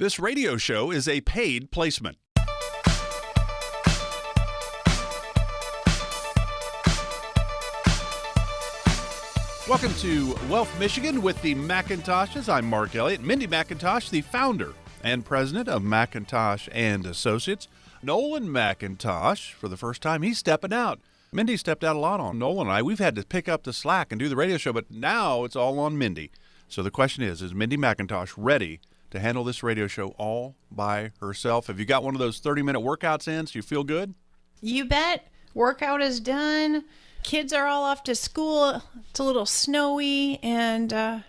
This radio show is a paid placement. Welcome to Wealth Michigan with the McIntoshes. I'm Mark Elliott. Mindy McIntosh, the founder and president of McIntosh and Associates. Nolan McIntosh, for the first time, he's stepping out. Mindy stepped out a lot on Nolan and I. We've had to pick up the slack and do the radio show, but now it's all on Mindy. So the question is Mindy McIntosh ready to handle this radio show all by herself? Have you got one of those 30-minute workouts in so you feel good? You bet. Workout is done. Kids are all off to school. It's a little snowy. And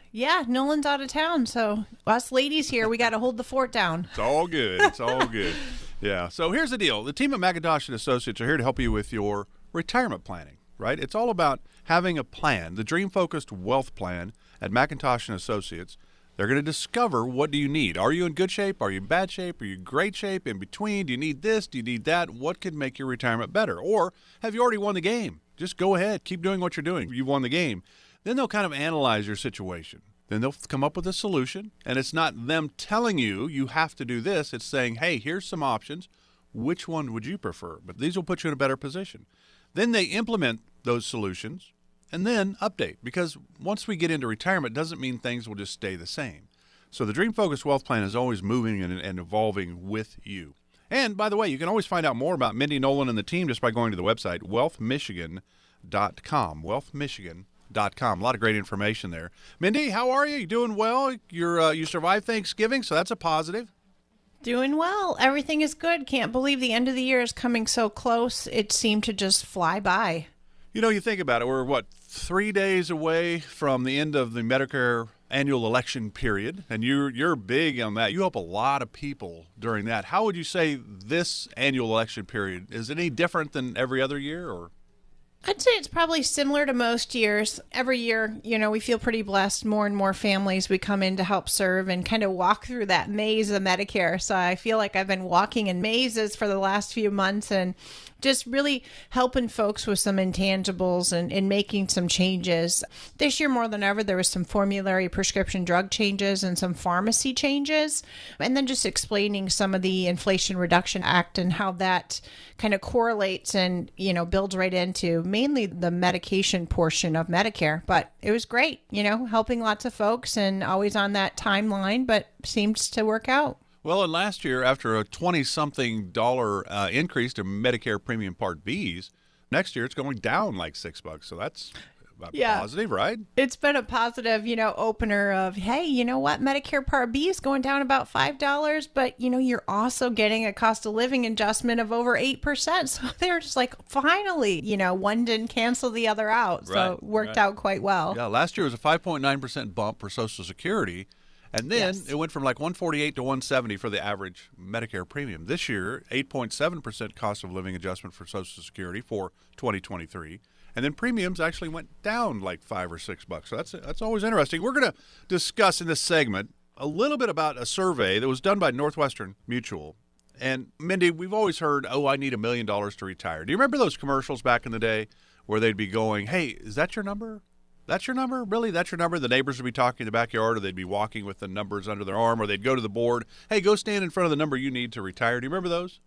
Nolan's out of town. So us ladies here, we got to hold the fort down. It's all good. It's all good. Yeah. So here's the deal. The team at McIntosh and Associates are here to help you with your retirement planning, right? It's all about having a plan, the dream-focused wealth plan at McIntosh and Associates. They're going to discover, what do you need? Are you in good shape? Are you in bad shape? Are you in great shape? In between? Do you need this? Do you need that? What could make your retirement better? Or have you already won the game? Just go ahead. Keep doing what you're doing. You've won the game. Then they'll kind of analyze your situation. Then they'll come up with a solution. And it's not them telling you, you have to do this. It's saying, hey, here's some options. Which one would you prefer? But these will put you in a better position. Then they implement those solutions and then update, because once we get into retirement, it doesn't mean things will just stay the same. So the Dream Focused Wealth Plan is always moving and evolving with you. And by the way, you can always find out more about Mindy, Nolan, and the team just by going to the website, wealthmichigan.com, wealthmichigan.com. A lot of great information there. Mindy, how are you? You doing well? You survived Thanksgiving, so that's a positive. Doing well. Everything is good. Can't believe the end of the year is coming so close. It seemed to just fly by. You know, you think about it, we're 3 days away from the end of the Medicare annual election period, and you're big on that. You help a lot of people during that. How would you say this annual election period, is it any different than every other year, or? I'd say it's probably similar to most years. Every year, we feel pretty blessed. More and more families we come in to help serve and kind of walk through that maze of Medicare. So I feel like I've been walking in mazes for the last few months and just really helping folks with some intangibles and making some changes. This year, more than ever, there was some formulary prescription drug changes and some pharmacy changes. And then just explaining some of the Inflation Reduction Act and how that kind of correlates and, builds right into mainly the medication portion of Medicare. But it was great, helping lots of folks and always on that timeline, but seems to work out. Well, and last year, after a $20-something increase to Medicare Premium Part Bs, next year it's going down like $6. So that's positive, right? It's been a positive, opener of, hey, you know what? Medicare Part B is going down about $5, but, you're also getting a cost of living adjustment of over 8%. So they're just like, finally, one didn't cancel the other out. So it worked out quite well. Yeah, last year was a 5.9% bump for Social Security. And then it went from like $148 to $170 for the average Medicare premium. This year, 8.7% cost of living adjustment for Social Security for 2023. And then premiums actually went down like $5 or $6. So that's always interesting. We're going to discuss in this segment a little bit about a survey that was done by Northwestern Mutual. And Mindy, we've always heard, I need $1 million to retire. Do you remember those commercials back in the day where they'd be going, hey, is that your number? That's your number? Really? That's your number? The neighbors would be talking in the backyard, or they'd be walking with the numbers under their arm, or they'd go to the board. Hey, go stand in front of the number you need to retire. Do you remember those?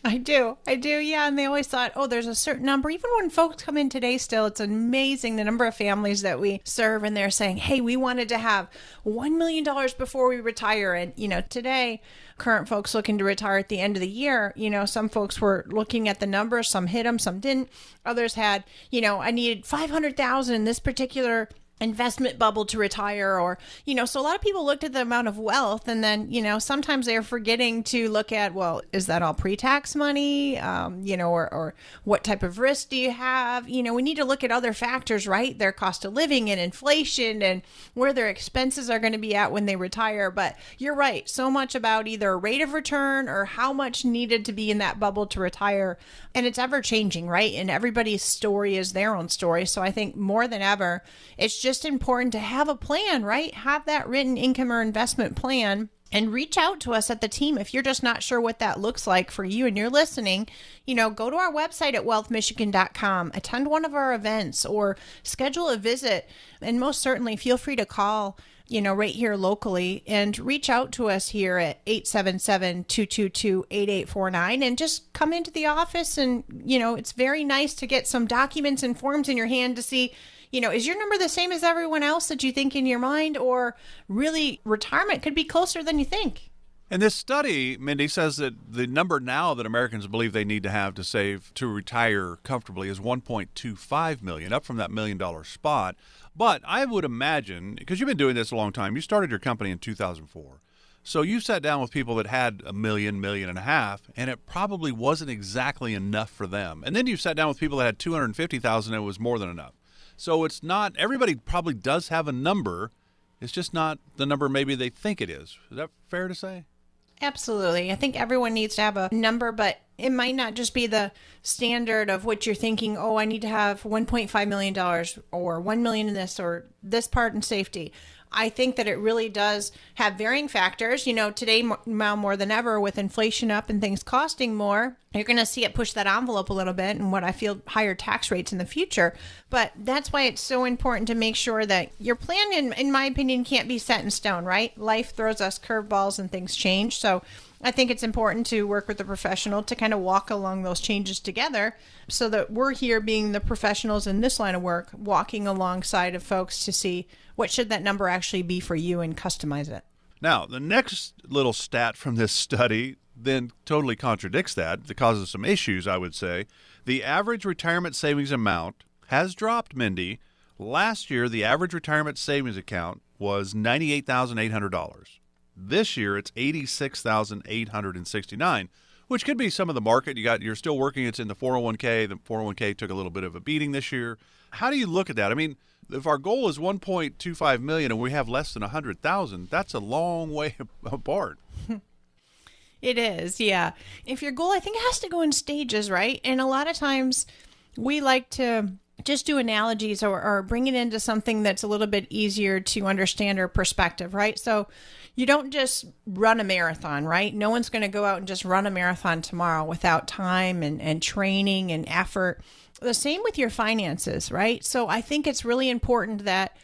I do. Yeah. And they always thought, there's a certain number. Even when folks come in today still, it's amazing the number of families that we serve. And they're saying, hey, we wanted to have $1 million before we retire. And, today, current folks looking to retire at the end of the year, some folks were looking at the numbers. Some hit them, some didn't. Others had, I needed $500,000 in this particular investment bubble to retire, or, so a lot of people looked at the amount of wealth, and then, sometimes they're forgetting to look at, well, is that all pre-tax money? Or what type of risk do you have? We need to look at other factors, right? Their cost of living and inflation and where their expenses are going to be at when they retire. But you're right. So much about either a rate of return or how much needed to be in that bubble to retire. And it's ever changing, right? And everybody's story is their own story. So I think more than ever, it's just important to have a plan, right? Have that written income or investment plan and reach out to us at the team. If you're just not sure what that looks like for you and you're listening, go to our website at wealthmichigan.com, attend one of our events or schedule a visit. And most certainly feel free to call right here locally, and reach out to us here at 877-222-8849 and just come into the office. And, it's very nice to get some documents and forms in your hand to see, is your number the same as everyone else that you think in your mind, or really retirement could be closer than you think? And this study, Mindy, says that the number now that Americans believe they need to have to save to retire comfortably is $1.25 million, up from that $1 million spot. But I would imagine, because you've been doing this a long time, you started your company in 2004. So you sat down with people that had $1 million, $1.5 million, and it probably wasn't exactly enough for them. And then you sat down with people that had $250,000 and it was more than enough. So it's not, everybody probably does have a number. It's just not the number maybe they think it is. Is that fair to say? Absolutely. I think everyone needs to have a number, but it might not just be the standard of what you're thinking, oh, I need to have $1.5 million or $1 million in this or this part in safety. I think that it really does have varying factors. Today now more than ever, with inflation up and things costing more, you're going to see it push that envelope a little bit, and what I feel higher tax rates in the future. But that's why it's so important to make sure that your plan, in my opinion, can't be set in stone, right? Life throws us curveballs and things change. So I think it's important to work with a professional to kind of walk along those changes together, so that we're here being the professionals in this line of work, walking alongside of folks to see what should that number actually be for you and customize it. Now, the next little stat from this study then totally contradicts that. It causes some issues, I would say. The average retirement savings amount has dropped, Mindy. Last year, the average retirement savings account was $98,800. This year, it's $86,869, which could be some of the market. You're still working. It's in the 401k. The 401k took a little bit of a beating this year. How do you look at that? I mean, if our goal is $1.25 million and we have less than $100,000, that's a long way apart. It is, yeah. If your goal, I think it has to go in stages, right? And a lot of times we like to just do analogies or bring it into something that's a little bit easier to understand or perspective, right? So you don't just run a marathon, right? No one's going to go out and just run a marathon tomorrow without time and training and effort. The same with your finances, right? So I think it's really important that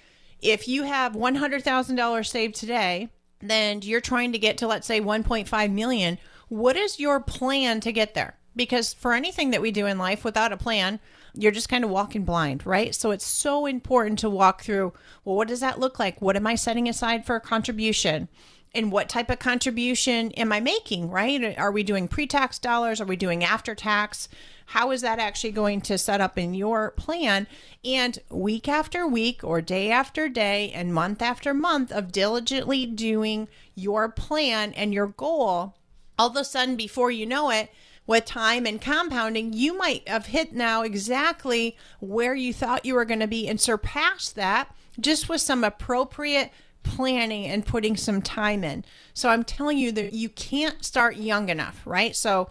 if you have $100,000 saved today, then you're trying to get to, let's say, 1.5 million. What is your plan to get there? Because for anything that we do in life without a plan, you're just kind of walking blind, right? So it's so important to walk through, well, what does that look like? What am I setting aside for a contribution? And what type of contribution am I making, right? Are we doing pre-tax dollars? Are we doing after-tax? How is that actually going to set up in your plan? And week after week or day after day and month after month of diligently doing your plan and your goal, all of a sudden, before you know it, with time and compounding, you might have hit now exactly where you thought you were going to be and surpass that just with some appropriate planning and putting some time in. So I'm telling you that you can't start young enough, right? So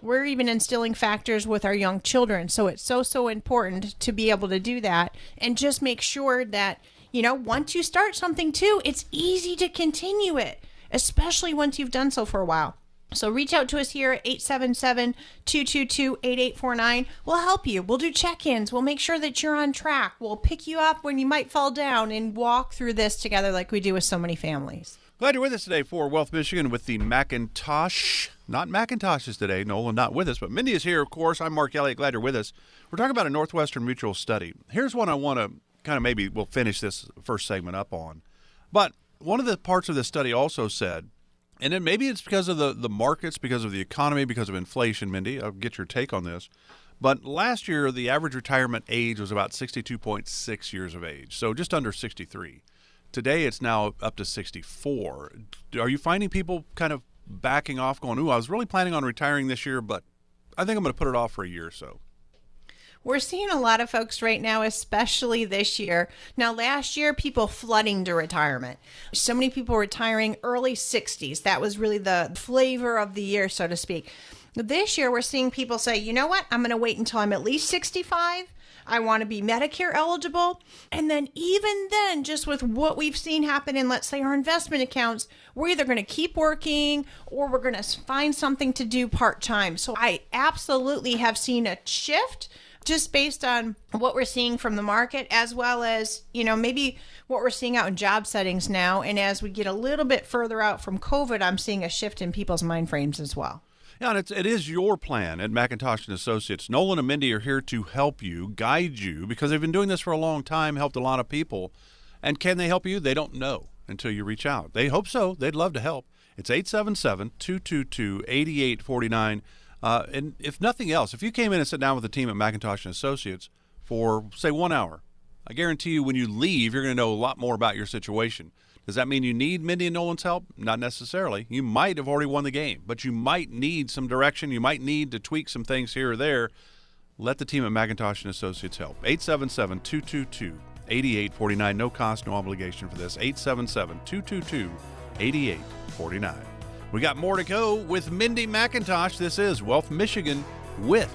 we're even instilling factors with our young children. So it's so important to be able to do that and just make sure that, once you start something too, it's easy to continue it, especially once you've done so for a while. So reach out to us here at 877-222-8849. We'll help you. We'll do check-ins. We'll make sure that you're on track. We'll pick you up when you might fall down and walk through this together like we do with so many families. Glad you're with us today for Wealth Michigan with the Macintosh. Not Macintoshes today. Nolan not with us, but Mindy is here, of course. I'm Mark Elliott. Glad you're with us. We're talking about a Northwestern Mutual study. Here's one I want to kind of maybe we'll finish this first segment up on. But one of the parts of the study also said, and then maybe it's because of the markets, because of the economy, because of inflation, Mindy. I'll get your take on this. But last year, the average retirement age was about 62.6 years of age, so just under 63. Today, it's now up to 64. Are you finding people kind of backing off, going, I was really planning on retiring this year, but I think I'm going to put it off for a year or so? We're seeing a lot of folks right now, especially this year. Now, last year, people flooding to retirement. So many people retiring early 60s. That was really the flavor of the year, so to speak. This year, we're seeing people say, you know what? I'm going to wait until I'm at least 65. I want to be Medicare eligible. And then even then, just with what we've seen happen in, let's say, our investment accounts, we're either going to keep working or we're going to find something to do part-time. So I absolutely have seen a shift. just based on what we're seeing from the market, as well as, maybe what we're seeing out in job settings now. And as we get a little bit further out from COVID, I'm seeing a shift in people's mind frames as well. Yeah, and it is your plan at McIntosh & Associates. Nolan and Mindy are here to help you, guide you, because they've been doing this for a long time, helped a lot of people. And can they help you? They don't know until you reach out. They hope so. They'd love to help. It's 877-222-8849. And if nothing else, if you came in and sat down with the team at McIntosh & Associates for, say, 1 hour, I guarantee you when you leave, you're going to know a lot more about your situation. Does that mean you need Mindy and Nolan's help? Not necessarily. You might have already won the game, but you might need some direction. You might need to tweak some things here or there. Let the team at McIntosh & Associates help. 877-222-8849. No cost, no obligation for this. 877-222-8849. We got more to go with Mindy McIntosh. This is Wealth Michigan with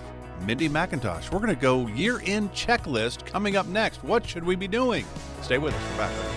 Mindy McIntosh. We're going to go year-end checklist coming up next. What should we be doing? Stay with us. We're back later.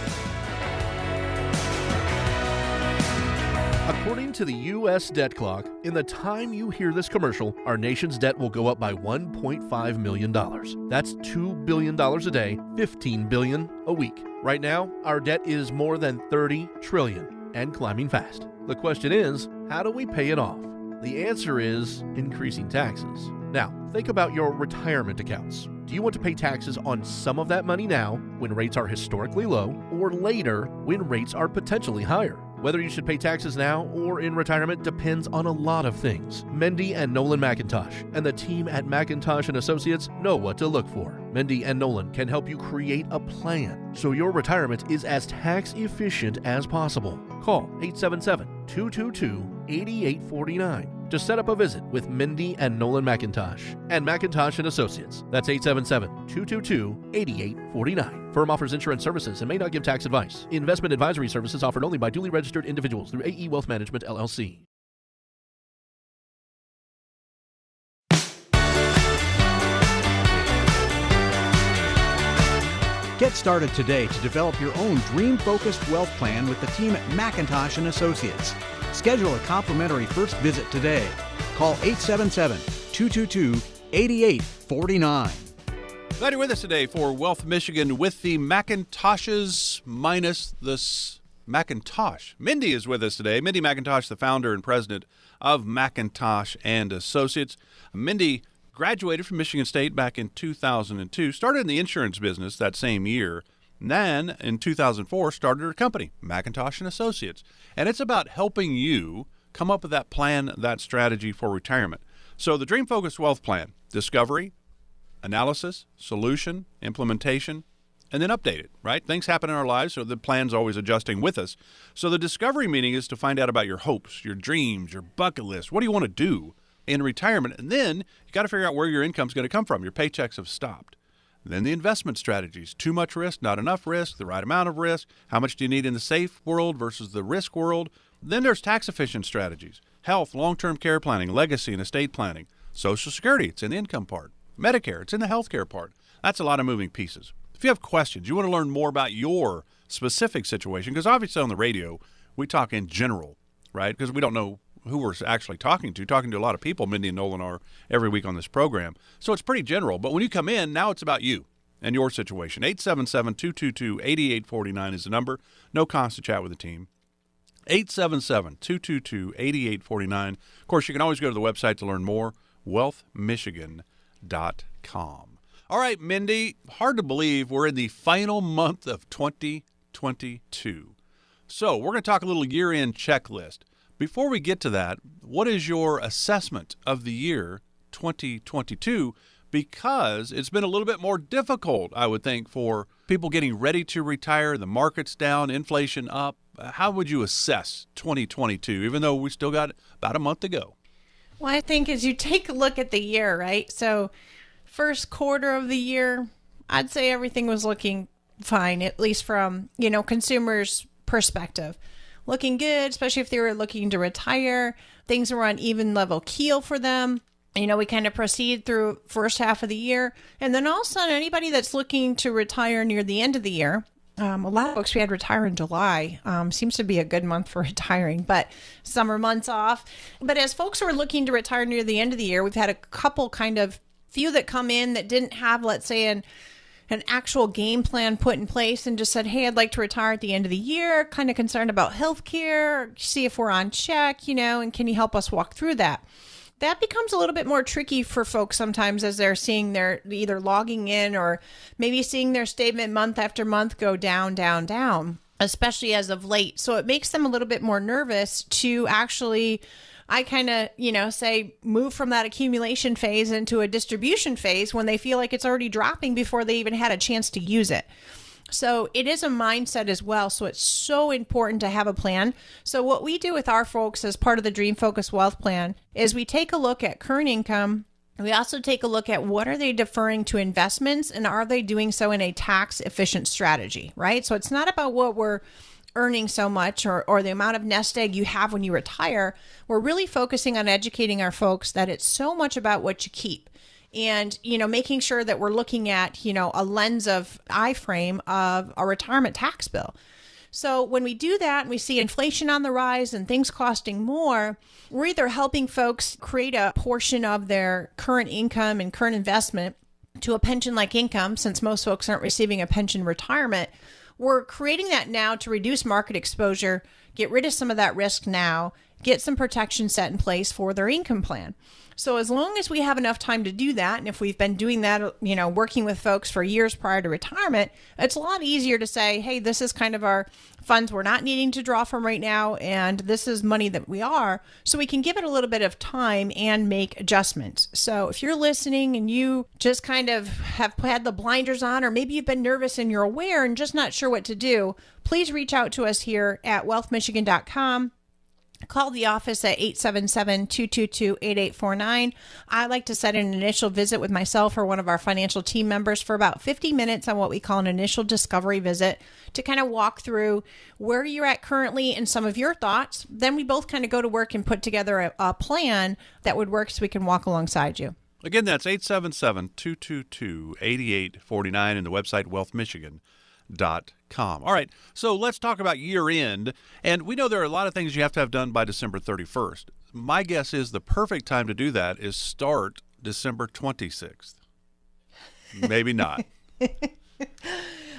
According to the U.S. debt clock, in the time you hear this commercial, our nation's debt will go up by $1.5 million. That's $2 billion a day, $15 billion a week. Right now, our debt is more than $30 trillion and climbing fast. The question is, how do we pay it off? The answer is increasing taxes. Now, think about your retirement accounts. Do you want to pay taxes on some of that money now, when rates are historically low, or later, when rates are potentially higher? Whether you should pay taxes now or in retirement depends on a lot of things. Mindy and Nolan McIntosh and the team at McIntosh & Associates know what to look for. Mindy and Nolan can help you create a plan so your retirement is as tax efficient as possible. Call 877-222-8849 to set up a visit with Mindy and Nolan McIntosh and McIntosh & Associates. That's 877-222-8849. Firm offers insurance services and may not give tax advice. Investment advisory services offered only by duly registered individuals through AE Wealth Management, LLC. Get started today to develop your own dream-focused wealth plan with the team at McIntosh & Associates. Schedule a complimentary first visit today. Call 877-222-8849. Glad you're with us today for Wealth Michigan with the McIntoshes minus the Macintosh. Mindy is with us today. Mindy McIntosh, the founder and president of McIntosh & Associates. Mindy graduated from Michigan State back in 2002, started in the insurance business that same year. And then in 2004, started her company, McIntosh & Associates. And it's about helping you come up with that plan, that strategy for retirement. So the Dream Focused Wealth Plan, discovery, analysis, solution, implementation, and then update it, right? Things happen in our lives, so the plan's always adjusting with us. So the discovery meaning is to find out about your hopes, your dreams, your bucket list. What do you want to do in retirement? And then you got to figure out where your income's going to come from. Your paychecks have stopped. Then the investment strategies, too much risk, not enough risk, the right amount of risk, how much do you need in the safe world versus the risk world. Then there's tax efficient strategies, health, long-term care planning, legacy and estate planning, Social Security, it's in the income part, Medicare, it's in the healthcare part. That's a lot of moving pieces. If you have questions, you want to learn more about your specific situation, because obviously on the radio, we talk in general, right? Because we don't know who we're actually talking to a lot of people. Mindy and Nolan are every week on this program. So it's pretty general. But when you come in, now it's about you and your situation. 877-222-8849 is the number. No cost to chat with the team. 877-222-8849. Of course, you can always go to the website to learn more, wealthmichigan.com. All right, Mindy, hard to believe we're in the final month of 2022. So we're going to talk a little year-end checklist. Before we get to that, what is your assessment of the year 2022? Because it's been a little bit more difficult, I would think, for people getting ready to retire. The market's down, inflation up. How would you assess 2022, even though we still got about a month to go? Well, I think as you take a look at the year, right? So first quarter of the year, I'd say everything was looking fine, at least from, consumers' perspective. Looking good, especially if they were looking to retire. Things were on even level keel for them. We kind of proceed through first half of the year. And then all of a sudden, anybody that's looking to retire near the end of the year, a lot of folks we had retire in July. Seems to be a good month for retiring, but summer months off. But as folks who are looking to retire near the end of the year, we've had a couple kind of few that come in that didn't have, let's say, an actual game plan put in place and just said, hey, I'd like to retire at the end of the year, kind of concerned about healthcare, see if we're on check, and can you help us walk through that? That becomes a little bit more tricky for folks sometimes as they're seeing their either logging in or maybe seeing their statement month after month go down, down, down, especially as of late. So it makes them a little bit more nervous to actually, I kind of, say move from that accumulation phase into a distribution phase when they feel like it's already dropping before they even had a chance to use it. So it is a mindset as well. So it's so important to have a plan. So what we do with our folks as part of the Dream Focus Wealth Plan is we take a look at current income. We also take a look at what are they deferring to investments and are they doing so in a tax efficient strategy, right? So it's not about what we're earning so much or the amount of nest egg you have when you retire. We're really focusing on educating our folks that it's so much about what you keep. And, making sure that we're looking at, a lens of iframe of a retirement tax bill. So when we do that and we see inflation on the rise and things costing more, we're either helping folks create a portion of their current income and current investment to a pension-like income, since most folks aren't receiving a pension retirement. We're creating that now to reduce market exposure, get rid of some of that risk now, get some protection set in place for their income plan. So as long as we have enough time to do that, and if we've been doing that, working with folks for years prior to retirement, it's a lot easier to say, hey, this is kind of our funds we're not needing to draw from right now, and this is money that we are, so we can give it a little bit of time and make adjustments. So if you're listening and you just kind of have had the blinders on, or maybe you've been nervous and you're aware and just not sure what to do, please reach out to us here at wealthmichigan.com. Call the office at 877-222-8849. I like to set an initial visit with myself or one of our financial team members for about 50 minutes on what we call an initial discovery visit to kind of walk through where you're at currently and some of your thoughts. Then we both kind of go to work and put together a plan that would work so we can walk alongside you. Again, that's 877-222-8849 and the website wealthmichigan.com. All right, so let's talk about year end. And we know there are a lot of things you have to have done by December 31st. My guess is the perfect time to do that is start December 26th. Maybe not.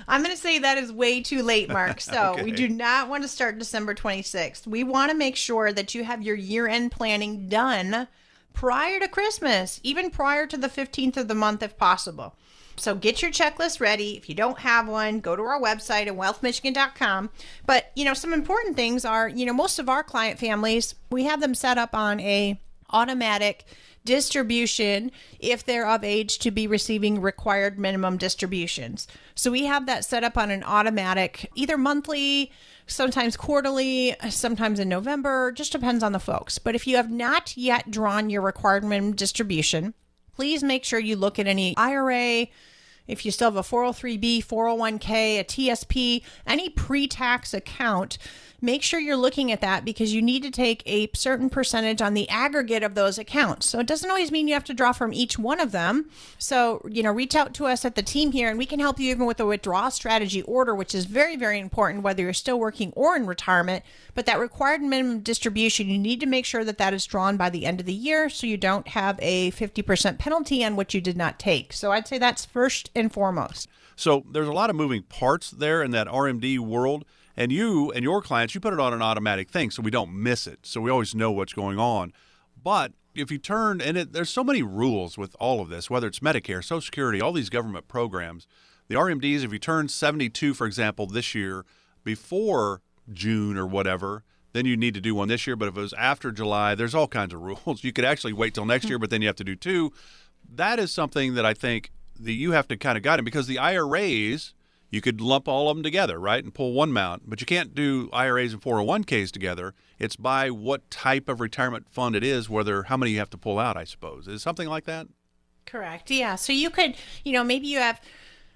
I'm going to say that is way too late, Mark. So Okay. We do not want to start December 26th. We want to make sure that you have your year-end planning done prior to Christmas, even prior to the 15th of the month if possible. So get your checklist ready. If you don't have one, go to our website at wealthmichigan.com. But, some important things are, most of our client families, we have them set up on a automatic distribution if they're of age to be receiving required minimum distributions. So we have that set up on an automatic, either monthly, sometimes quarterly, sometimes in November, just depends on the folks. But if you have not yet drawn your required minimum distribution, please make sure you look at any IRA, if you still have a 403B, 401k, a TSP, any pre-tax account. Make sure you're looking at that because you need to take a certain percentage on the aggregate of those accounts. So it doesn't always mean you have to draw from each one of them. So, reach out to us at the team here and we can help you even with a withdrawal strategy order, which is very, very important whether you're still working or in retirement. But that required minimum distribution, you need to make sure that that is drawn by the end of the year so you don't have a 50% penalty on what you did not take. So I'd say that's first and foremost. So there's a lot of moving parts there in that RMD world. And you and your clients, you put it on an automatic thing so we don't miss it. So we always know what's going on. But if you turn, and there's so many rules with all of this, whether it's Medicare, Social Security, all these government programs, the RMDs, if you turn 72, for example, this year, before June or whatever, then you need to do one this year. But if it was after July, there's all kinds of rules. You could actually wait till next year, but then you have to do two. That is something that I think that you have to kind of guide them because the IRAs, you could lump all of them together, right, and pull one amount, but you can't do IRAs and 401ks together. It's by what type of retirement fund it is, how many you have to pull out, I suppose. Is it something like that? Correct. Yeah. So you could, maybe you have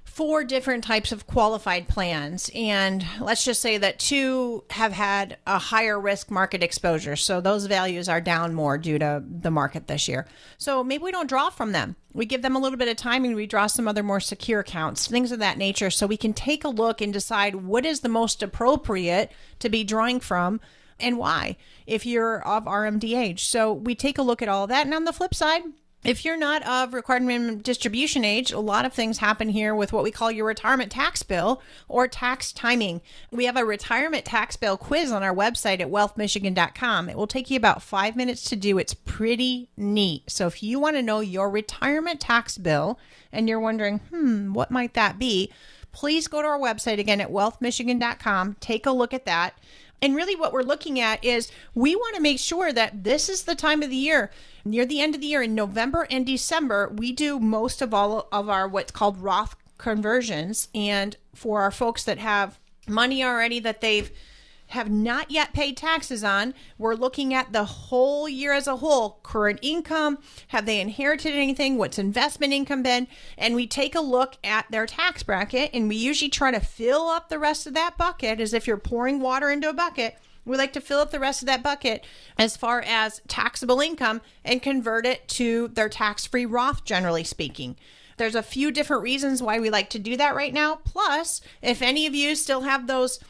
4 different types of qualified plans. And let's just say that 2 have had a higher risk market exposure. So those values are down more due to the market this year. So maybe we don't draw from them. We give them a little bit of time and we draw some other more secure accounts, things of that nature. So we can take a look and decide what is the most appropriate to be drawing from and why if you're of RMD age. So we take a look at all of that. And on the flip side, If you're not of required minimum distribution age, a lot of things happen here with what we call your retirement tax bill or tax timing. We have a retirement tax bill quiz on our website at wealthmichigan.com. It will take you about 5 minutes to do. It's pretty neat. So if you want to know your retirement tax bill and you're wondering, what might that be? Please go to our website again at wealthmichigan.com. Take a look at that. And really what we're looking at is we want to make sure that this is the time of the year, near the end of the year in November and December, we do most of all of our what's called Roth conversions. And for our folks that have money already that have not yet paid taxes on, we're looking at the whole year as a whole. Current income, have they inherited anything, what's investment income been, and we take a look at their tax bracket, and we usually try to fill up the rest of that bucket. As if you're pouring water into a bucket, we like to fill up the rest of that bucket as far as taxable income and convert it to their tax-free Roth, generally speaking. There's a few different reasons why we like to do that right now. Plus, if any of you still have those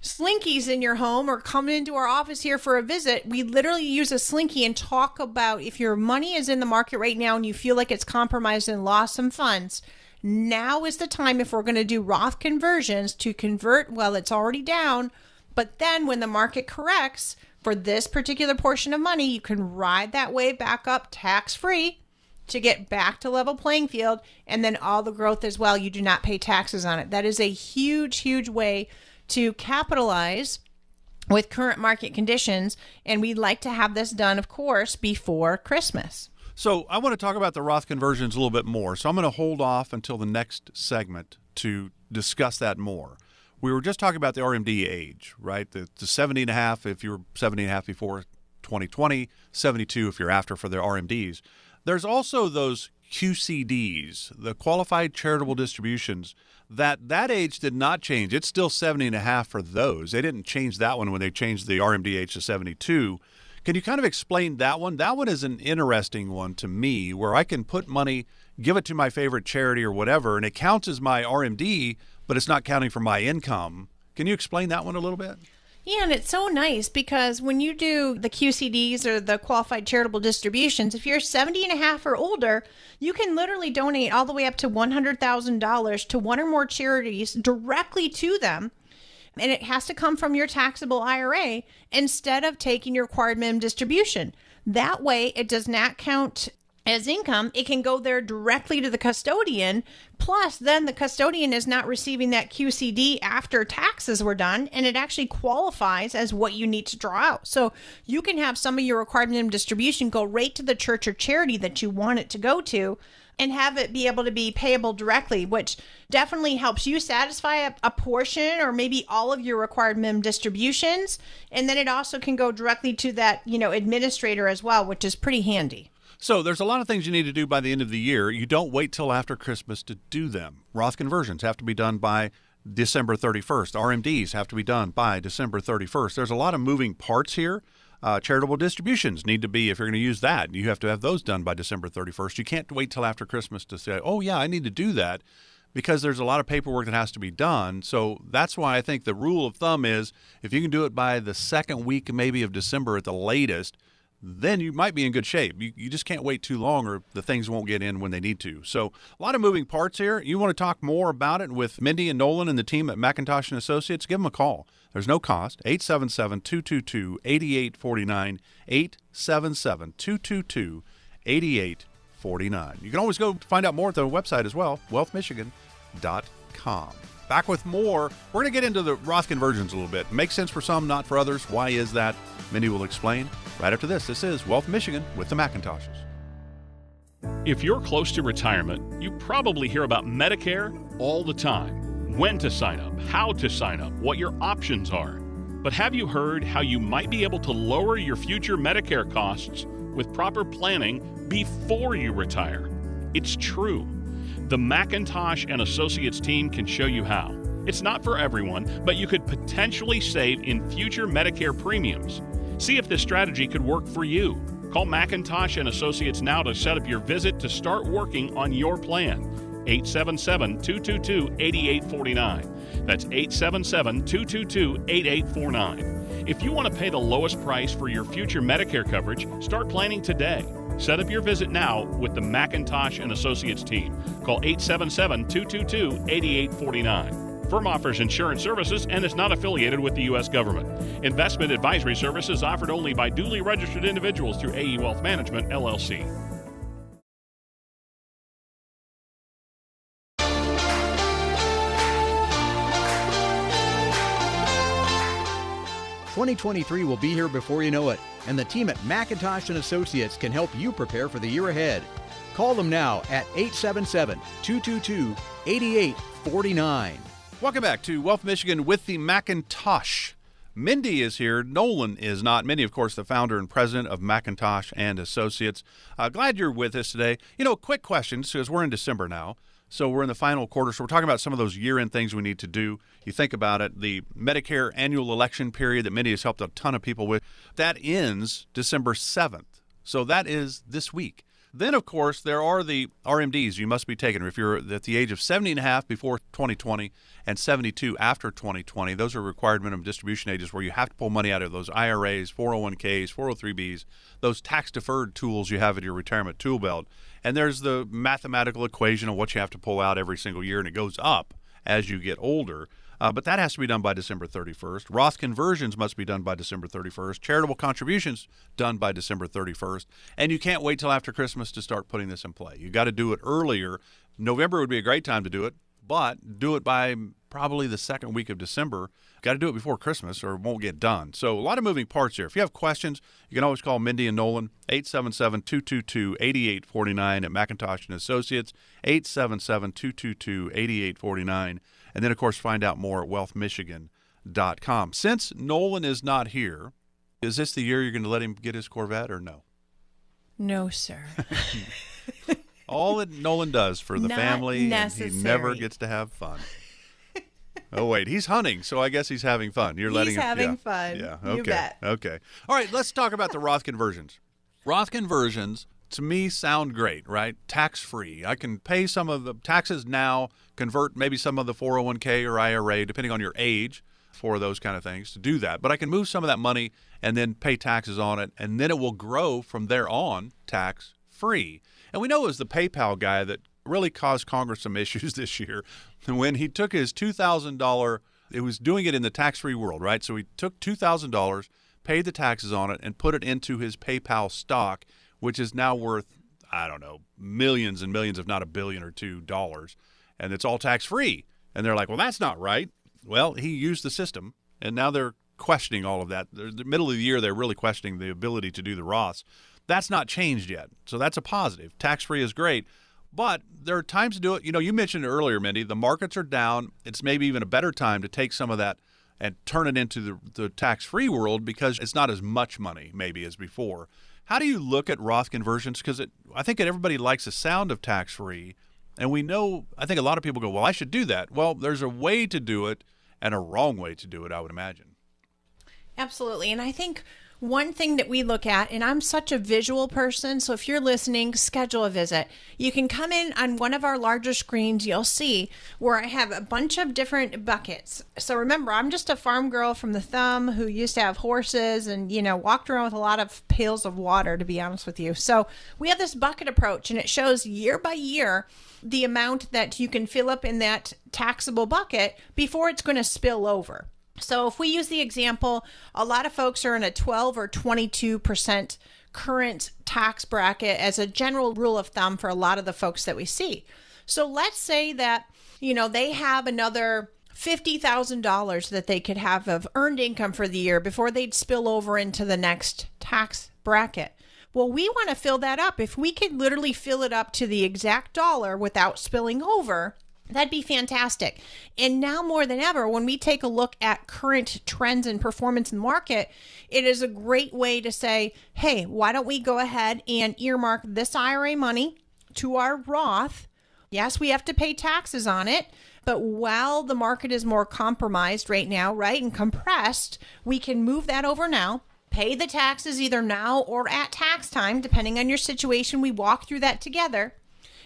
slinkies in your home or come into our office here for a visit, we literally use a slinky and talk about if your money is in the market right now and you feel like it's compromised and lost some funds, now is the time, if we're going to do Roth conversions, to convert while it's already down. But then when the market corrects for this particular portion of money, you can ride that wave back up tax-free to get back to level playing field, and then all the growth as well, you do not pay taxes on it. That is a huge, huge way to capitalize with current market conditions, and we'd like to have this done, of course, before Christmas. So I want to talk about the Roth conversions a little bit more. So I'm going to hold off until the next segment to discuss that more. We were just talking about the RMD age, right? The 70 and a half if you were 70 and a half before 2020, 72 if you're after for their RMDs. There's also those QCDs, the qualified charitable distributions, that age did not change. It's still 70 and a half for those. They didn't change that one when they changed the RMD age to 72. Can you kind of explain that one? That one is an interesting one to me, where I can put money, give it to my favorite charity or whatever, and it counts as my RMD, but it's not counting for my income. Can you explain that one a little bit? Yeah, and it's so nice because when you do the QCDs or the qualified charitable distributions, if you're 70 and a half or older, you can literally donate all the way up to $100,000 to one or more charities directly to them. And it has to come from your taxable IRA instead of taking your required minimum distribution. That way, it does not count as income. It can go there directly to the custodian. Plus, then the custodian is not receiving that QCD after taxes were done, and it actually qualifies as what you need to draw out. So you can have some of your required minimum distribution go right to the church or charity that you want it to go to, and have it be able to be payable directly, which definitely helps you satisfy a portion or maybe all of your required minimum distributions. And then it also can go directly to that, administrator as well, which is pretty handy. So there's a lot of things you need to do by the end of the year. You don't wait till after Christmas to do them. Roth conversions have to be done by December 31st. RMDs have to be done by December 31st. There's a lot of moving parts here. Charitable distributions need to be, if you're going to use that, you have to have those done by December 31st. You can't wait till after Christmas to say, oh, yeah, I need to do that, because there's a lot of paperwork that has to be done. So that's why I think the rule of thumb is if you can do it by the second week maybe of December at the latest, then you might be in good shape. You just can't wait too long or the things won't get in when they need to. So a lot of moving parts here. You want to talk more about it with Mindy and Nolan and the team at McIntosh & Associates, give them a call. There's no cost. 877-222-8849, 877-222-8849. You can always go find out more at the website as well, wealthmichigan.com. Back with more. We're going to get into the Roth conversions a little bit. Makes sense for some, not for others. Why is that? Mindy will explain right after this. This is Wealth Michigan with the McIntoshes. If you're close to retirement, you probably hear about Medicare all the time. When to sign up, how to sign up, what your options are. But have you heard how you might be able to lower your future Medicare costs with proper planning before you retire? It's true. The McIntosh & Associates team can show you how. It's not for everyone, but you could potentially save in future Medicare premiums. See if this strategy could work for you. Call McIntosh & Associates now to set up your visit to start working on your plan. 877-222-8849. That's 877-222-8849. If you want to pay the lowest price for your future Medicare coverage, start planning today. Set up your visit now with the McIntosh and Associates team. Call 877-222-8849. Firm offers insurance services and is not affiliated with the U.S. government. Investment advisory services offered only by duly registered individuals through AE Wealth Management, LLC. "2023 will be here before you know it, and the team at McIntosh and Associates can help you prepare for the year ahead. Call them now at 877-222-8849. Welcome back to Wealth Michigan with the McIntosh. Mindy is here. Nolan is not. Mindy, of course, the founder and president of McIntosh and Associates. Glad you're with us today. Quick questions, because we're in December now. So we're in the final quarter. So we're talking about some of those year-end things we need to do. You think about it, the Medicare annual election period that Mindy has helped a ton of people with, that ends December 7th. So that is this week. Then, of course, there are the RMDs you must be taking if you're at the age of 70 and a half before 2020 and 72 after 2020. Those are required minimum distribution ages where you have to pull money out of those IRAs, 401ks, 403bs, those tax-deferred tools you have in your retirement tool belt. And there's the mathematical equation of what you have to pull out every single year, and it goes up as you get older. But that has to be done by December 31st. Roth conversions must be done by December 31st. Charitable contributions done by December 31st. And you can't wait till after Christmas to start putting this in play. You got to do it earlier. November would be a great time to do it, but do it by probably the second week of December. Got to do it before Christmas or it won't get done. So a lot of moving parts here. If you have questions, you can always call Mindy and Nolan, 877-222-8849 at McIntosh and Associates, 877-222-8849. And then, of course, find out more at wealthmichigan.com. Since Nolan is not here, is this the year you're going to let him get his Corvette or no? No, sir. All that Nolan does for the Not family, necessary. and he never gets to have fun. Oh, wait, he's hunting, so I guess he's having fun. You're letting him. He's having fun. Yeah, okay. You bet. Okay. All right, let's talk about the Roth conversions. Roth conversions, to me, sound great, right? Tax-free. I can pay some of the taxes now, convert maybe some of the 401k or IRA, depending on your age, for those kind of things, to do that. But I can move some of that money and then pay taxes on it, and then it will grow from there on tax-free. And we know it was the PayPal guy that really caused Congress some issues this year when he took his $2,000. It was doing it in the tax-free world, right? So he took $2,000, paid the taxes on it, and put it into his PayPal stock, which is now worth, I don't know, millions and millions, if not $1 billion or $2 billion, and it's all tax-free. And they're like, well, that's not right. Well, he used the system, and now they're questioning all of that. The middle of the year, they're really questioning the ability to do the Roths. That's not changed yet, so that's a positive. Tax-free is great, but there are times to do it. You mentioned earlier, Mindy, the markets are down. It's maybe even a better time to take some of that and turn it into the tax-free world because it's not as much money maybe as before. How do you look at Roth conversions? Because I think everybody likes the sound of tax-free, and we know, I think a lot of people go, well, I should do that. Well, there's a way to do it and a wrong way to do it, I would imagine. Absolutely. And I think one thing that we look at, and I'm such a visual person, so if you're listening, schedule a visit. You can come in on one of our larger screens. You'll see where I have a bunch of different buckets. So remember, I'm just a farm girl from the thumb who used to have horses and, walked around with a lot of pails of water, to be honest with you. So we have this bucket approach, and it shows year by year the amount that you can fill up in that taxable bucket before it's going to spill over. So if we use the example, a lot of folks are in a 12 or 22% current tax bracket as a general rule of thumb for a lot of the folks that we see. So let's say that, they have another $50,000 that they could have of earned income for the year before they'd spill over into the next tax bracket. Well, we want to fill that up. If we could literally fill it up to the exact dollar without spilling over, that'd be fantastic. And now more than ever, when we take a look at current trends and performance in the market, it is a great way to say, hey, why don't we go ahead and earmark this IRA money to our Roth? Yes, we have to pay taxes on it, but while the market is more compromised right now, right, and compressed, we can move that over now, pay the taxes either now or at tax time, depending on your situation. We walk through that together.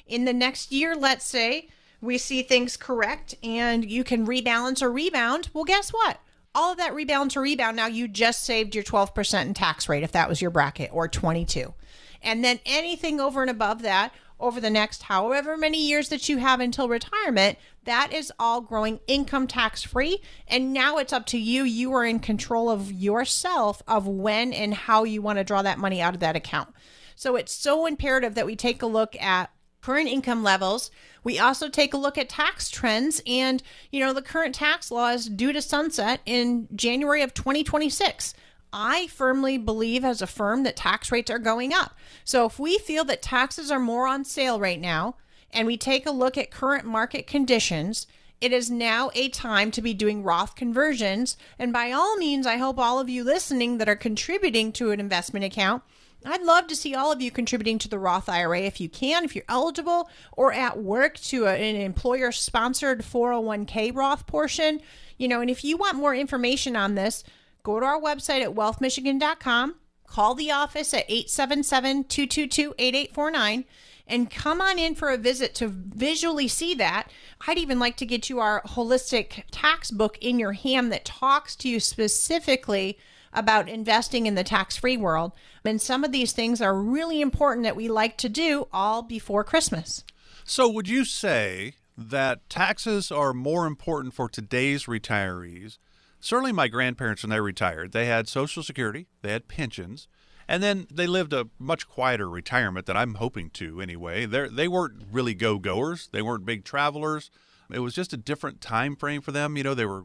In the next year, let's say, we see things correct and you can rebalance or rebound. Well, guess what? all of that rebound to rebound. Now you just saved your 12% in tax rate if that was your bracket, or 22. And then anything over and above that over the next however many years that you have until retirement, that is all growing income tax free. And now it's up to you. You are in control of yourself of when and how you want to draw that money out of that account. So it's so imperative that we take a look at current income levels. We also take a look at tax trends, and the current tax law is due to sunset in January of 2026. I firmly believe as a firm that tax rates are going up. So if we feel that taxes are more on sale right now, and we take a look at current market conditions, it is now a time to be doing Roth conversions. And by all means, I hope all of you listening that are contributing to an investment account, I'd love to see all of you contributing to the Roth IRA if you can, if you're eligible, or at work to an employer-sponsored 401k Roth portion. And if you want more information on this, go to our website at wealthmichigan.com, call the office at 877-222-8849, and come on in for a visit to visually see that. I'd even like to get you our holistic tax book in your hand that talks to you specifically about investing in the tax-free world. And some of these things are really important that we like to do all before Christmas. So would you say that taxes are more important for today's retirees? Certainly my grandparents, when they retired, they had Social Security, they had pensions, and then they lived a much quieter retirement than I'm hoping to anyway. They weren't really go-goers. They weren't big travelers. It was just a different time frame for them. They were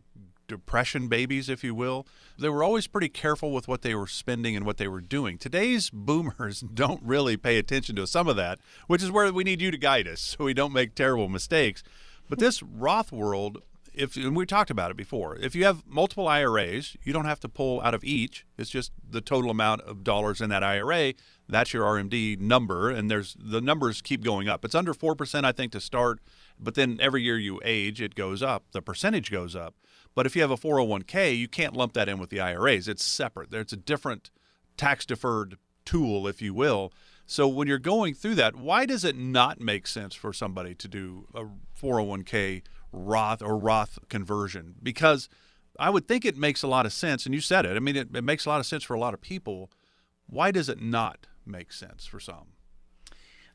depression babies, if you will. They were always pretty careful with what they were spending and what they were doing. Today's boomers don't really pay attention to some of that, which is where we need you to guide us so we don't make terrible mistakes. But this Roth world, and we talked about it before, if you have multiple IRAs, you don't have to pull out of each. It's just the total amount of dollars in that IRA. That's your RMD number, and the numbers keep going up. It's under 4%, I think, to start, but then every year you age, it goes up. The percentage goes up. But if you have a 401k, you can't lump that in with the IRAs. It's separate. It's a different tax-deferred tool, if you will. So when you're going through that, why does it not make sense for somebody to do a 401k Roth or Roth conversion? Because I would think it makes a lot of sense, and you said it. I mean, it makes a lot of sense for a lot of people. Why does it not make sense for some?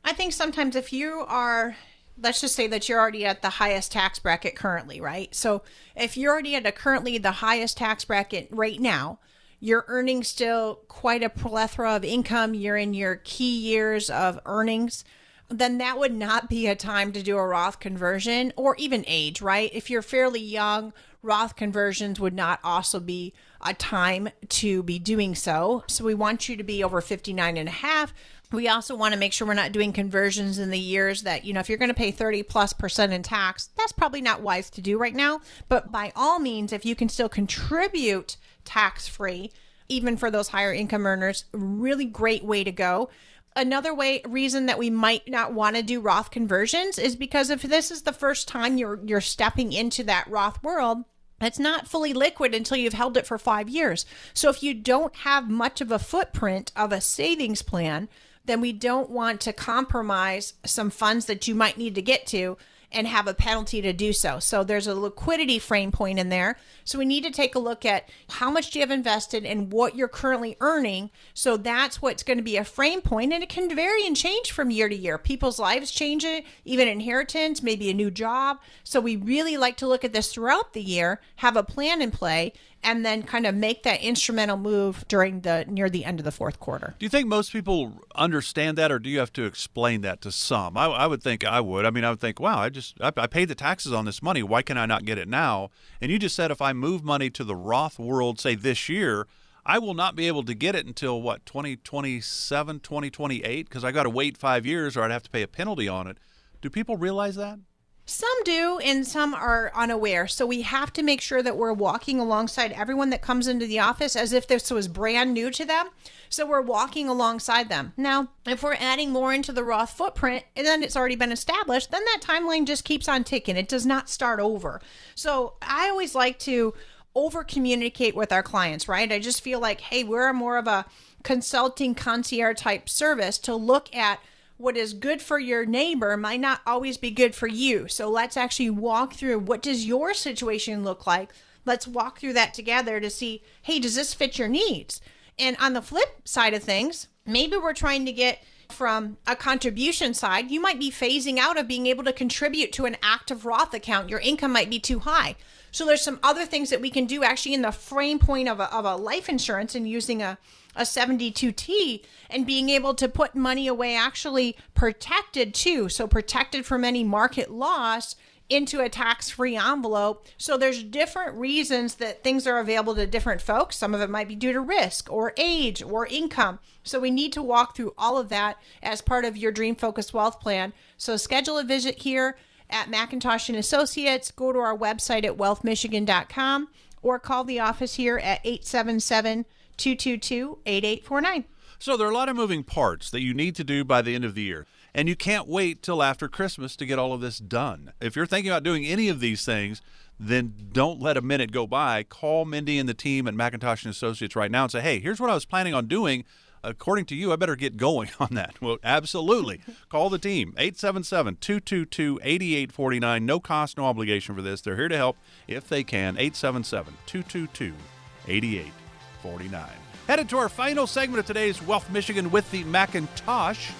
I think sometimes if you are, let's just say that you're already at the highest tax bracket currently, right? So if you're already at currently the highest tax bracket right now, you're earning still quite a plethora of income, you're in your key years of earnings, then that would not be a time to do a Roth conversion, or even age, right? If you're fairly young, Roth conversions would not also be a time to be doing so. So we want you to be over 59 and a half. We also want to make sure we're not doing conversions in the years that, if you're going to pay 30+% in tax, that's probably not wise to do right now. But by all means, if you can still contribute tax-free, even for those higher income earners, really great way to go. Another reason that we might not want to do Roth conversions is because if this is the first time you're stepping into that Roth world, it's not fully liquid until you've held it for 5 years. So if you don't have much of a footprint of a savings plan, then we don't want to compromise some funds that you might need to get to and have a penalty to do so. So there's a liquidity frame point in there. So we need to take a look at how much do you have invested and what you're currently earning. So that's what's going to be a frame point, and it can vary and change from year to year. People's lives change, even inheritance, maybe a new job. So we really like to look at this throughout the year, have a plan in play, and then kind of make that instrumental move near the end of the fourth quarter. Do you think most people understand that, or do you have to explain that to some? I would think I would. I mean, I would think, wow, I paid the taxes on this money. Why can I not get it now? And you just said if I move money to the Roth world, say this year, I will not be able to get it until, 2027, 2028? Because I got to wait 5 years or I'd have to pay a penalty on it. Do people realize that? Some do, and some are unaware. So we have to make sure that we're walking alongside everyone that comes into the office as if this was brand new to them. So we're walking alongside them. Now, if we're adding more into the Roth footprint and then it's already been established, then that timeline just keeps on ticking. It does not start over. So I always like to over communicate with our clients, right? I just feel like, hey, we're more of a consulting concierge type service to look at what is good for your neighbor might not always be good for you. So let's actually walk through, what does your situation look like? Let's walk through that together to see, hey, does this fit your needs? And on the flip side of things, maybe we're trying to get from a contribution side. You might be phasing out of being able to contribute to an active Roth account. Your income might be too high. So there's some other things that we can do actually in the frame point of a life insurance and using a 72T and being able to put money away actually protected too. So protected from any market loss into a tax-free envelope. So there's different reasons that things are available to different folks. Some of it might be due to risk or age or income. So we need to walk through all of that as part of your Dream Focused Wealth Plan. So schedule a visit here at McIntosh & Associates. Go to our website at wealthmichigan.com or call the office here at 877-222-8849. So there are a lot of moving parts that you need to do by the end of the year. And you can't wait till after Christmas to get all of this done. If you're thinking about doing any of these things, then don't let a minute go by. Call Mindy and the team at McIntosh & Associates right now and say, hey, here's what I was planning on doing. According to you, I better get going on that. Well, absolutely. Call the team, 877-222-8849. No cost, no obligation for this. They're here to help if they can, 877-222-8849. Headed to our final segment of today's Wealth Michigan with the McIntosh.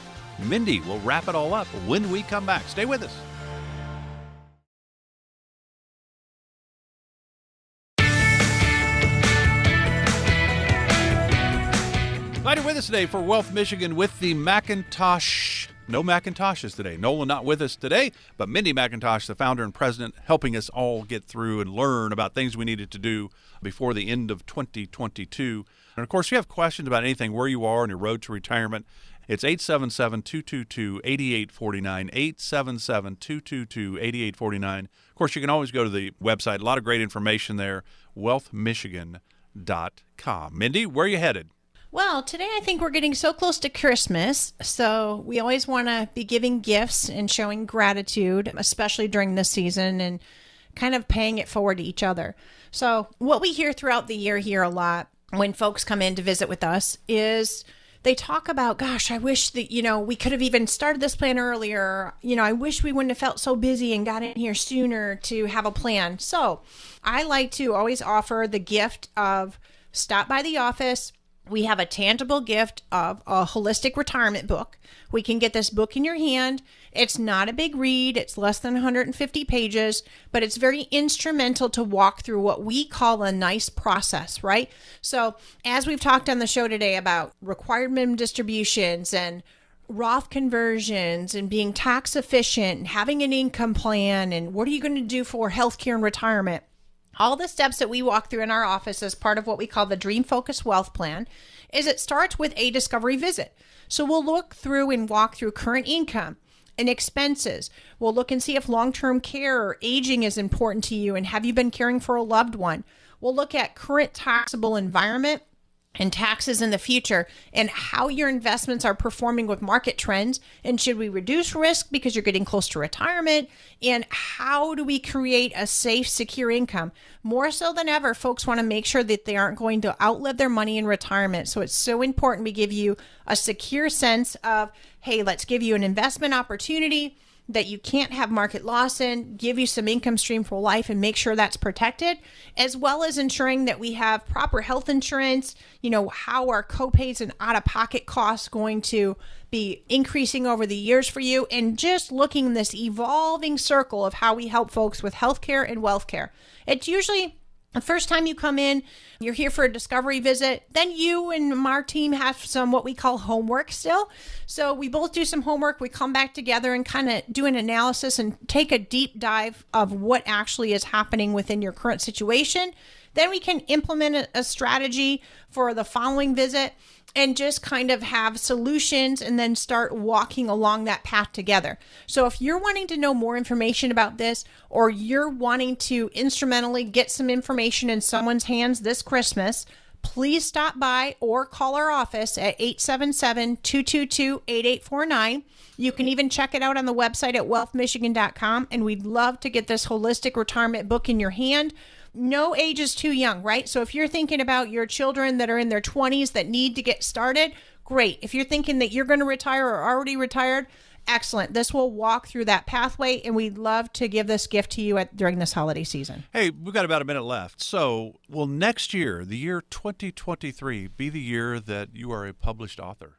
Mindy will wrap it all up when we come back. Stay with us. Glad you're with us today for Wealth Michigan with the McIntosh. No McIntoshes today. Nolan not with us today, but Mindy McIntosh, the founder and president, helping us all get through and learn about things we needed to do before the end of 2022. And of course, if you have questions about anything, where you are on your road to retirement, it's 877-222-8849, 877-222-8849. Of course, you can always go to the website. A lot of great information there, wealthmichigan.com. Mindy, where are you headed? Well, today I think we're getting so close to Christmas, so we always want to be giving gifts and showing gratitude, especially during this season, and kind of paying it forward to each other. So what we hear throughout the year here a lot when folks come in to visit with us is they talk about, gosh, I wish that, we could have even started this plan earlier. I wish we wouldn't have felt so busy and got in here sooner to have a plan. So I like to always offer the gift of stop by the office. We have a tangible gift of a holistic retirement book. We can get this book in your hand. It's not a big read. It's less than 150 pages, but it's very instrumental to walk through what we call a nice process, right? So as we've talked on the show today about required minimum distributions and Roth conversions and being tax efficient and having an income plan and what are you going to do for healthcare and retirement, all the steps that we walk through in our office as part of what we call the Dream Focused Wealth Plan is it starts with a discovery visit. So we'll look through and walk through current income and expenses. We'll look and see if long-term care or aging is important to you and have you been caring for a loved one. We'll look at current taxable environment and taxes in the future and how your investments are performing with market trends. And should we reduce risk because you're getting close to retirement? And how do we create a safe, secure income? More so than ever, folks want to make sure that they aren't going to outlive their money in retirement. So it's so important we give you a secure sense of, hey, let's give you an investment opportunity that you can't have market loss in, give you some income stream for life and make sure that's protected, as well as ensuring that we have proper health insurance, how are copays and out-of-pocket costs going to be increasing over the years for you, and just looking in this evolving circle of how we help folks with healthcare and wealth care. It's usually the first time you come in, you're here for a discovery visit, then you and our team have some what we call homework still. So we both do some homework. We come back together and kind of do an analysis and take a deep dive of what actually is happening within your current situation. Then we can implement a strategy for the following visit and just kind of have solutions and then start walking along that path together. So if you're wanting to know more information about this, or you're wanting to instrumentally get some information in someone's hands this Christmas, please stop by or call our office at 877-222-8849. You can even check it out on the website at wealthmichigan.com, and we'd love to get this holistic retirement book in your hand. No age is too young, right? So if you're thinking about your children that are in their 20s that need to get started, great. If you're thinking that you're going to retire or already retired, Excellent. This will walk through that pathway, and we'd love to give this gift to you during this holiday season. Hey, we've got about a minute left. So, will next year, the year 2023, be the year that you are a published author?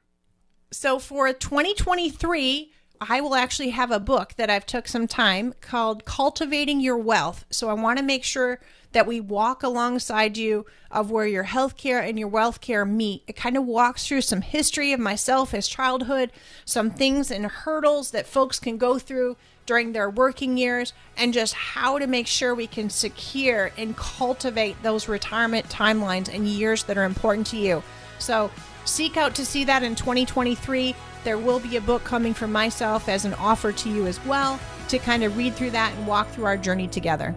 So for 2023, I will actually have a book that I've took some time called Cultivating Your Wealth. So I want to make sure that we walk alongside you of where your healthcare and your wealth care meet. It kind of walks through some history of myself as childhood, some things and hurdles that folks can go through during their working years, and just how to make sure we can secure and cultivate those retirement timelines and years that are important to you. So seek out to see that in 2023. There will be a book coming from myself as an offer to you as well to kind of read through that and walk through our journey together.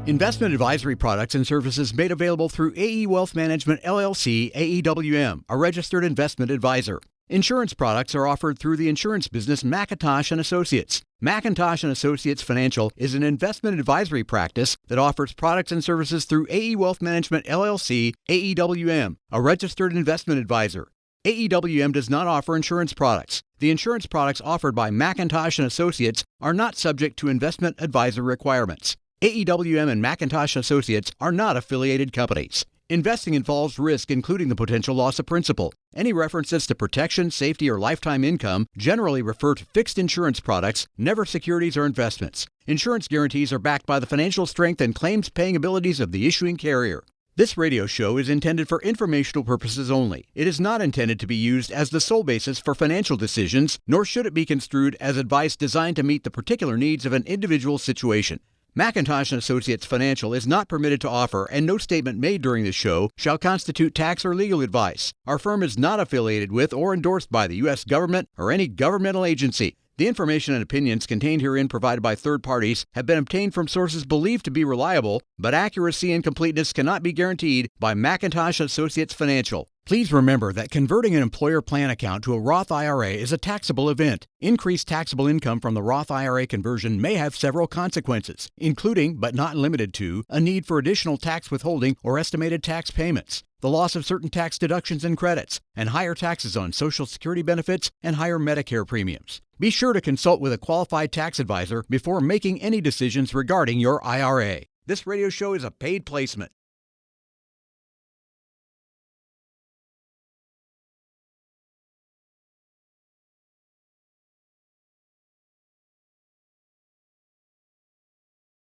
Investment advisory products and services made available through AE Wealth Management LLC, AEWM, a registered investment advisor. Insurance products are offered through the insurance business McIntosh & Associates. McIntosh & Associates Financial is an investment advisory practice that offers products and services through AE Wealth Management LLC, AEWM, a registered investment advisor. AEWM does not offer insurance products. The insurance products offered by McIntosh & Associates are not subject to investment advisor requirements. AEWM and McIntosh Associates are not affiliated companies. Investing involves risk, including the potential loss of principal. Any references to protection, safety, or lifetime income generally refer to fixed insurance products, never securities or investments. Insurance guarantees are backed by the financial strength and claims-paying abilities of the issuing carrier. This radio show is intended for informational purposes only. It is not intended to be used as the sole basis for financial decisions, nor should it be construed as advice designed to meet the particular needs of an individual situation. McIntosh & Associates Financial is not permitted to offer, and no statement made during this show shall constitute tax or legal advice. Our firm is not affiliated with or endorsed by the U.S. government or any governmental agency. The information and opinions contained herein provided by third parties have been obtained from sources believed to be reliable, but accuracy and completeness cannot be guaranteed by McIntosh Associates Financial. Please remember that converting an employer plan account to a Roth IRA is a taxable event. Increased taxable income from the Roth IRA conversion may have several consequences, including, but not limited to, a need for additional tax withholding or estimated tax payments, the loss of certain tax deductions and credits, and higher taxes on Social Security benefits and higher Medicare premiums. Be sure to consult with a qualified tax advisor before making any decisions regarding your IRA. This radio show is a paid placement.